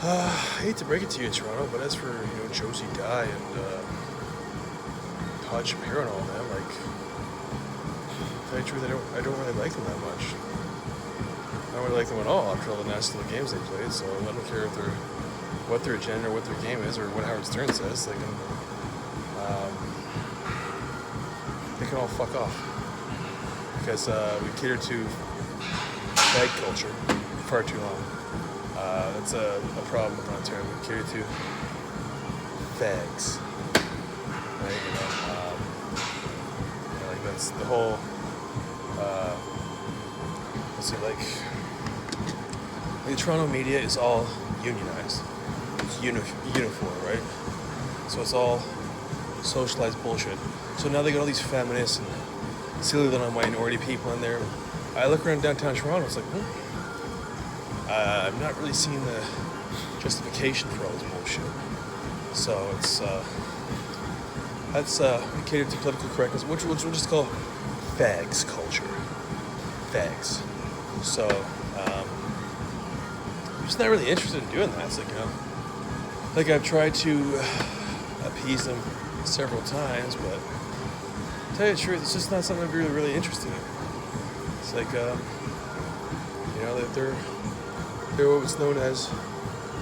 I hate to break it to you, Toronto, but as for Josie Dye and Todd Shapiro and all them, like, to tell you the truth, I don't really like them that much. I don't really like them at all after all the national games they played. So I don't care if what their agenda or what their game is or what Howard Stern says. They can all fuck off because we cater to bag culture far too long. That's a problem with Ontario. We cater to fags, right? Like that's the whole. Let's see, like the Toronto media is all unionized. It's uniform, right? So it's all socialized bullshit. So now they got all these feminists and silly little minority people in there. I look around downtown Toronto, it's like, I'm not really seeing the justification for all this bullshit. So it's we cater to political correctness, which we'll just call fags culture. Fags. So I'm just not really interested in doing that. It's like I've tried to appease them several times, but to tell you the truth, it's just not something I'm really interested in. It's like they're what's known as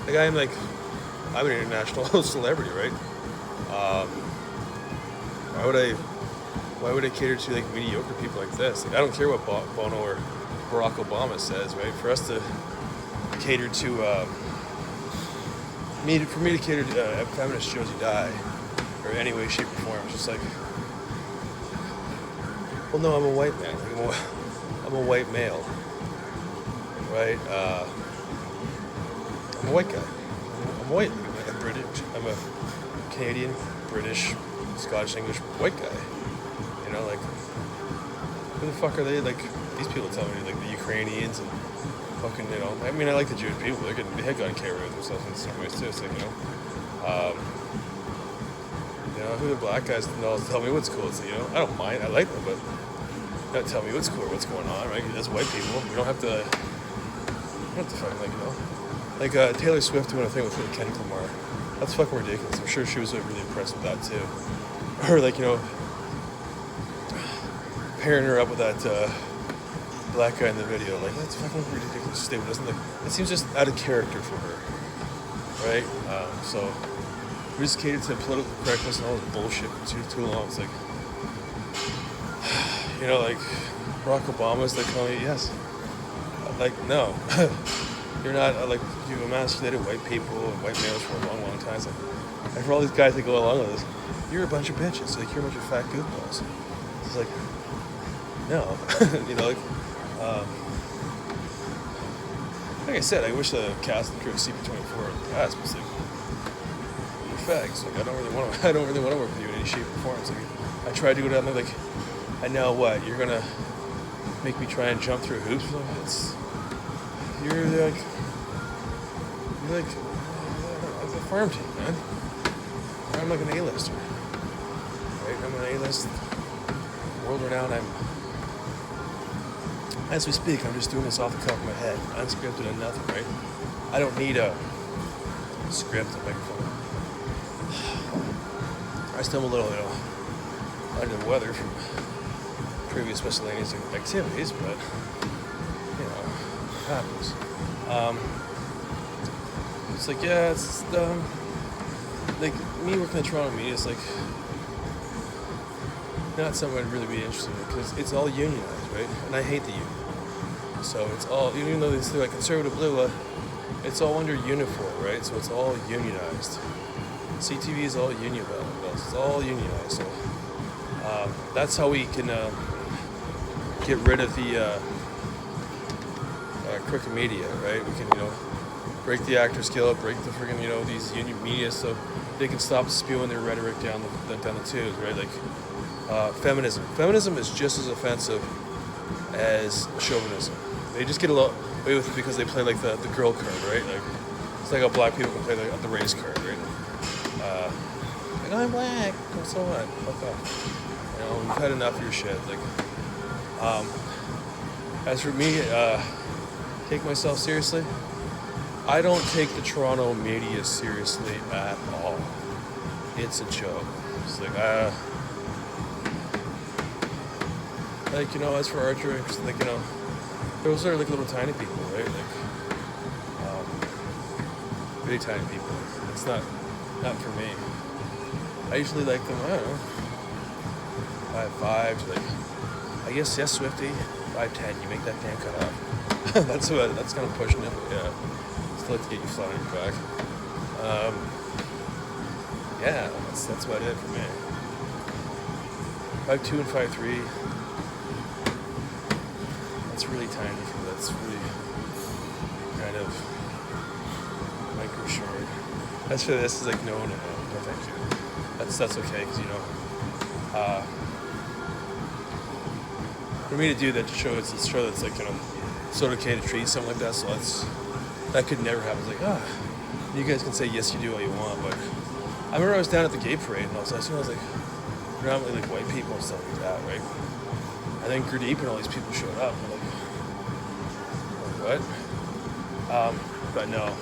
like I'm an international celebrity, right? Why would I cater to like mediocre people like this? Like I don't care what Bono or Barack Obama says, right? For us to cater to for me to cater to a feminist Josie Dye or any way, shape, or form, it's just like, well, no, I'm a white man. Like, I'm a white male, right? I'm a white guy. I'm white. I'm British. I'm a Canadian, British, Scottish, English white guy. Like, who the fuck are they? Like, these people tell me, like, the Ukrainians and fucking, I mean, I like the Jewish people. They have gotten carried with themselves in some ways, too. It's like, who the black guys tell me what's cool. It's like, I don't mind. I like them, but don't tell me what's cool or what's going on, right? That's white people. We don't have to fucking, like, Taylor Swift doing a thing with Kendrick Lamar. That's fucking ridiculous. I'm sure she was really impressed with that, too. Or, like, pairing her up with that black guy in the video, like that's fucking ridiculous, stupid, doesn't it? It seems just out of character for her, right? So we just catered to political correctness and all this bullshit for too long. It's like, like Barack Obama's like calling me, yes, like no, you're not like you've emasculated white people and white males for a long time. It's like, and for all these guys that go along with this, you're a bunch of bitches, like you're a bunch of fat goofballs. It's like. No, like I said, I wish the cast and crew of CP24 would pass, but it's like, you're fags. Like I don't really want to work with you in any shape or form. It's like I tried to go down there, like, I know what you're gonna make me try and jump through hoops. You're like a farm team, man. I'm like an A-lister, right? I'm an A-list, world-renowned. As we speak, I'm just doing this off the cuff of my head, unscripted and nothing, right? I don't need a script, a microphone. I still am a little, under the weather from previous miscellaneous activities, but, it happens. It's like, yeah, it's, like, me working in the Toronto media, it's like, not something I'd really be interested in, because it's all unionized, right? And I hate the union. So it's all, even though they're like conservative blue, it's all under uniform, right? So it's all unionized. CTV is all union bells. It's all unionized. So that's how we can get rid of the crooked media, right? We can, break the Actors Guild, break the friggin', these union media, so they can stop spewing their rhetoric down the tubes, right? Like feminism. Feminism is just as offensive as chauvinism. They just get a lot away with it because they play like the girl card, right? Like it's like how black people can play the race card, right? Like I'm black, well, so what? Fuck off. We've had enough of your shit. Like, as for me, take myself seriously. I don't take the Toronto media seriously at all. It's a joke. It's like, like, you know, as for our drinks, like, you know, those are like little tiny people, right? Like, really tiny people. It's not for me. I usually like them, I don't know, 5'5", like, I guess, yes, Swifty, 5'10", you make that damn cut off. that's kind of pushing it, but yeah. Still like to get you flat on your back. Yeah, that's about it for me. 5'2" and 5'3". That's really tiny. That's really kind of micro short. That's for this is like no, thank you. That's okay because you know, for me to do that to show it's like, you know, sort of okay to treat something like that. So that could never happen. It's like you guys can say yes you do all you want, but I remember I was down at the gay parade and I was like predominantly like white people and stuff like that, right? And then Gurdeep and all these people showed up. And like what? But no.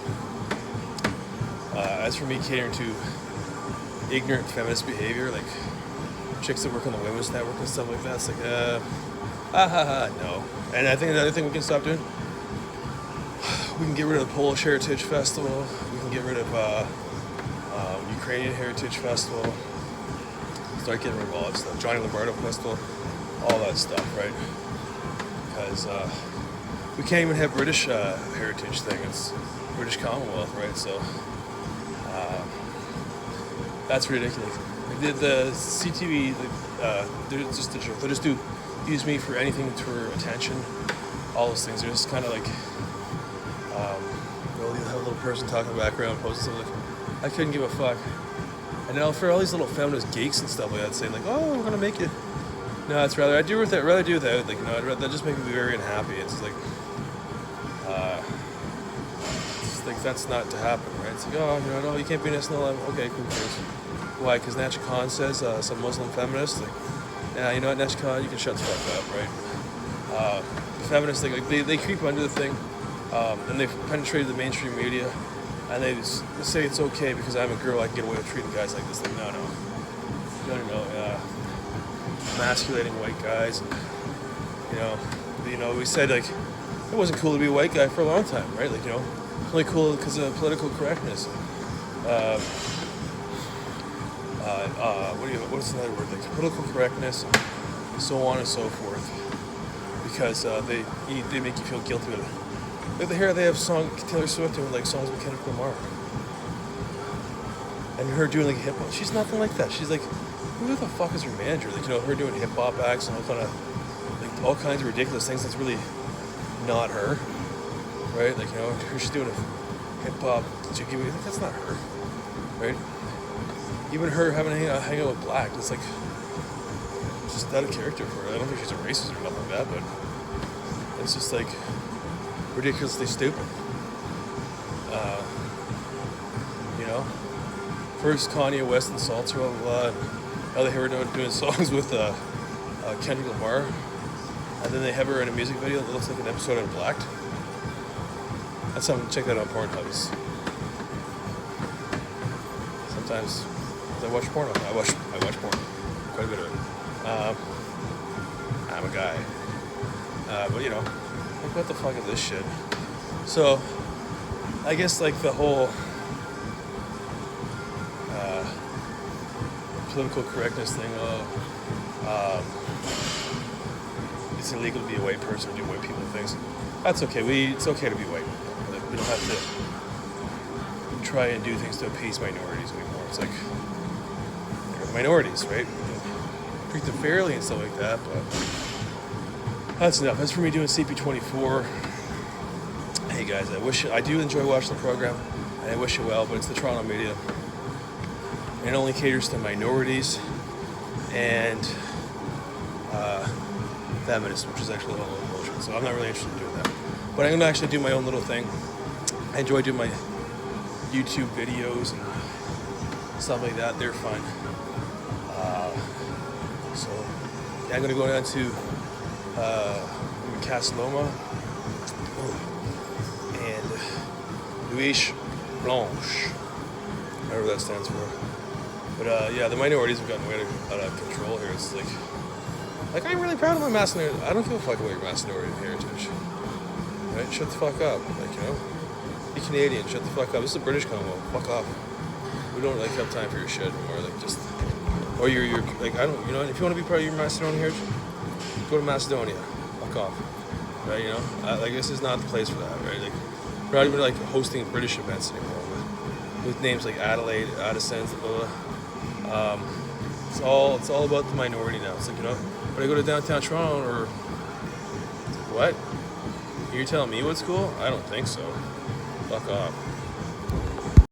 As for me catering to ignorant feminist behavior, like chicks that work on the women's network and stuff like that, it's like, no. And I think another thing we can stop doing, we can get rid of the Polish Heritage Festival, we can get rid of Ukrainian Heritage Festival, start getting rid of all that stuff, Johnny Lombardo Festival, all that stuff, right? Because we can't even have British heritage thing, it's British Commonwealth, right? So that's ridiculous. The CTV, they're just a joke. They just use me for anything for attention. All those things. They're just kind of like, you'll have a little person talking in the background, posting something like, I couldn't give a fuck. And now for all these little feminist geeks and stuff like that, saying like, oh, we're gonna make you. No, it's rather do with it. Rather do without. Like, no, that just makes me very unhappy. It's like, that's not to happen, right? It's like, oh, no, you can't be an SNL. Okay, cool. Why? Because Nacha Khan says some Muslim feminists, like, yeah, you know what, Nacha Khan, you can shut the fuck up, right? The feminists, like they creep under the thing, and they've penetrated the mainstream media, and they say it's okay because I'm a girl, I can get away with treating guys like this. Like, no, emasculating white guys, and, you know, we said like it wasn't cool to be a white guy for a long time, right? Like, you know, it's only cool because of political correctness. What's another word? Like political correctness, so on and so forth. Because they make you feel guilty with it. Like they have Taylor Swift doing like songs with Kendrick Lamar, and her doing like hip hop. She's nothing like that. She's like, who the fuck is her manager? Like, you know, her doing hip hop acts and all kinds of ridiculous things. That's really not her, right? Like, you know, she's doing a hip hop. That's not her, right? Even her having to hang out with black, it's like just out of character for her. I don't think she's a racist or nothing like that, but it's just like ridiculously stupid. You know, first Kanye West and Salter, blah blah blah. Now they have her doing songs with Kendrick Lamar, and then they have her in a music video that looks like an episode of Blacked. That's something. Check that out on Pornhub. Sometimes. I watch porn. I watch porn. Quite a bit of it. I'm a guy. But you know, like, what the fuck is this shit? So, I guess like the whole political correctness thing. It's illegal to be a white person or do white people things. That's okay. It's okay to be white. Like, we don't have to try and do things to appease minorities anymore. It's like, minorities, right? Treat them fairly and stuff like that, but that's enough. That's for me doing CP24. Hey guys, I do enjoy watching the program, and I wish you well, but it's the Toronto media. It only caters to minorities and feminists, which is actually a whole lot of bullshit. So I'm not really interested in doing that. But I'm gonna actually do my own little thing. I enjoy doing my YouTube videos and stuff like that. They're fun. So yeah, I'm gonna go down to Casa Loma and Louis Blanche, whatever that stands for. But yeah, the minorities have gotten way out of control here. It's like I'm really proud of my Macedonian. I don't give a fuck about your Macedonian heritage. Right? Shut the fuck up. Like, you know, be Canadian. Shut the fuck up. This is a British Commonwealth. Fuck off. We don't like have time for your shit anymore. Like just, or you're like I don't. You know, if you want to be proud of your Macedonian heritage, go to Macedonia. Fuck off. Right? You know, like this is not the place for that. Right? Like we're not even like hosting British events anymore with names like Adelaide, Addison, blah, blah. It's all about the minority now. It's like, you know, when I go to downtown Toronto or what? You're telling me what's cool? I don't think so. Fuck off.